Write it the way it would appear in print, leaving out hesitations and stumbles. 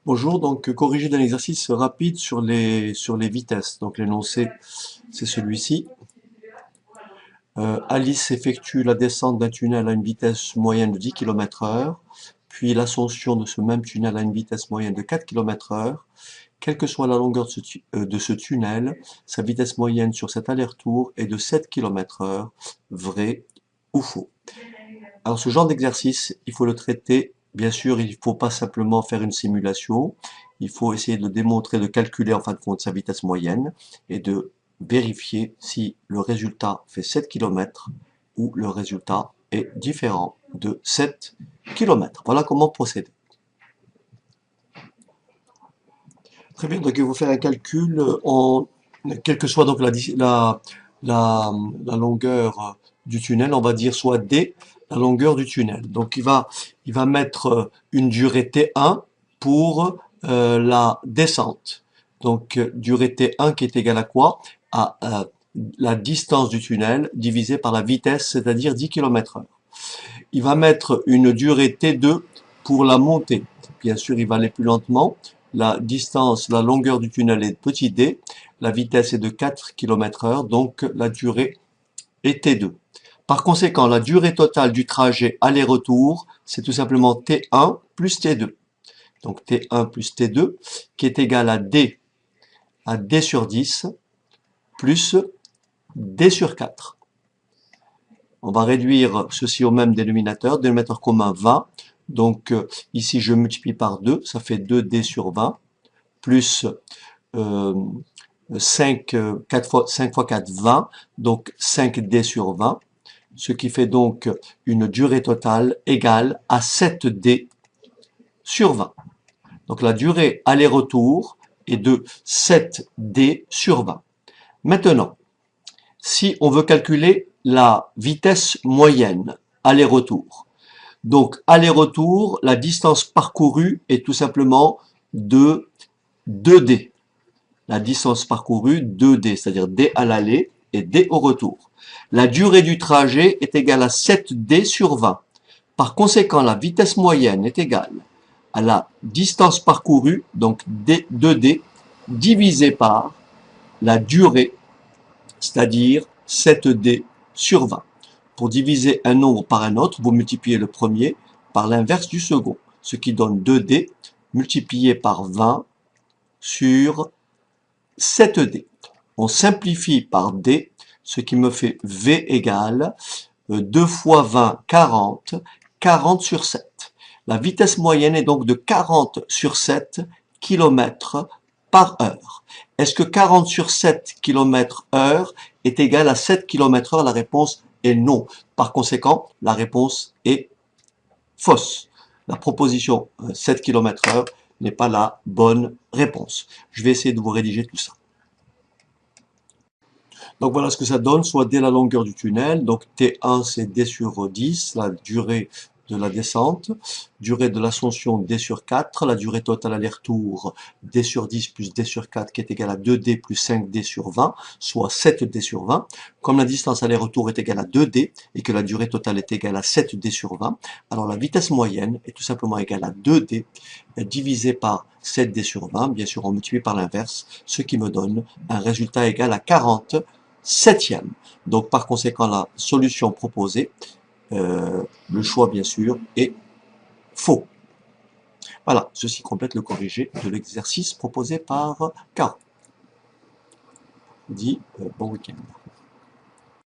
Bonjour, donc corriger d'un exercice rapide sur les vitesses. Donc l'énoncé, c'est celui-ci. Alice effectue la descente d'un tunnel à une vitesse moyenne de 10 km/h, puis l'ascension de ce même tunnel à une vitesse moyenne de 4 km/h. Quelle que soit la longueur de ce tunnel, sa vitesse moyenne sur cet aller-retour est de 7 km/h. Vrai ou faux? Alors ce genre d'exercice, il faut le traiter. Bien sûr, il ne faut pas simplement faire une simulation. Il faut essayer de démontrer, de calculer en fin de compte sa vitesse moyenne et de vérifier si le résultat fait 7 km ou le résultat est différent de 7 km. Voilà comment procéder. Très bien, donc il faut faire un calcul quelle que soit donc la longueur du tunnel, on va dire soit D, la longueur du tunnel. Donc il va mettre une durée T1 pour la descente. Donc durée T1 qui est égale à quoi? À la distance du tunnel divisée par la vitesse, c'est-à-dire 10 km/h. Il va mettre une durée T2 pour la montée. Bien sûr, il va aller plus lentement. La distance, la longueur du tunnel est de petit d. La vitesse est de 4 km/h, donc la durée est T2. Par conséquent, la durée totale du trajet aller-retour, c'est tout simplement T1 plus T2. Donc T1 plus T2, qui est égal à D sur 10, plus D sur 4. On va réduire ceci au même dénominateur commun 20. Donc ici je multiplie par 2, ça fait 2D sur 20, plus 5 fois 4, 20, donc 5D sur 20, ce qui fait donc une durée totale égale à 7D sur 20. Donc la durée aller-retour est de 7D sur 20. Maintenant, si on veut calculer la vitesse moyenne aller-retour, donc aller-retour, la distance parcourue est tout simplement de 2D. La distance parcourue 2D, c'est-à-dire D à l'aller et D au retour. La durée du trajet est égale à 7D sur 20. Par conséquent, la vitesse moyenne est égale à la distance parcourue, donc 2D, divisé par la durée, c'est-à-dire 7D sur 20. Pour diviser un nombre par un autre, vous multipliez le premier par l'inverse du second, ce qui donne 2D multiplié par 20 sur 7D. On simplifie par D, ce qui me fait V égale 2 fois 20, 40, 40 sur 7. La vitesse moyenne est donc de 40 sur 7 km par heure. Est-ce que 40 sur 7 km heure est égal à 7 km heure? La réponse est non. Par conséquent, la réponse est fausse. La proposition 7 km heure n'est pas la bonne réponse. Je vais essayer de vous rédiger tout ça. Donc voilà ce que ça donne, soit D la longueur du tunnel, donc T1 c'est D sur 10, la durée de la descente, durée de l'ascension D sur 4, la durée totale aller-retour D sur 10 plus D sur 4 qui est égale à 2D plus 5D sur 20, soit 7D sur 20. Comme la distance aller-retour est égale à 2D et que la durée totale est égale à 7D sur 20, alors la vitesse moyenne est tout simplement égale à 2D divisé par 7D sur 20, bien sûr on multiplie par l'inverse, ce qui me donne un résultat égal à 40 septième. Donc par conséquent, la solution proposée, le choix bien sûr, est faux. Voilà, ceci complète le corrigé de l'exercice proposé par Caro. Dit bon week-end.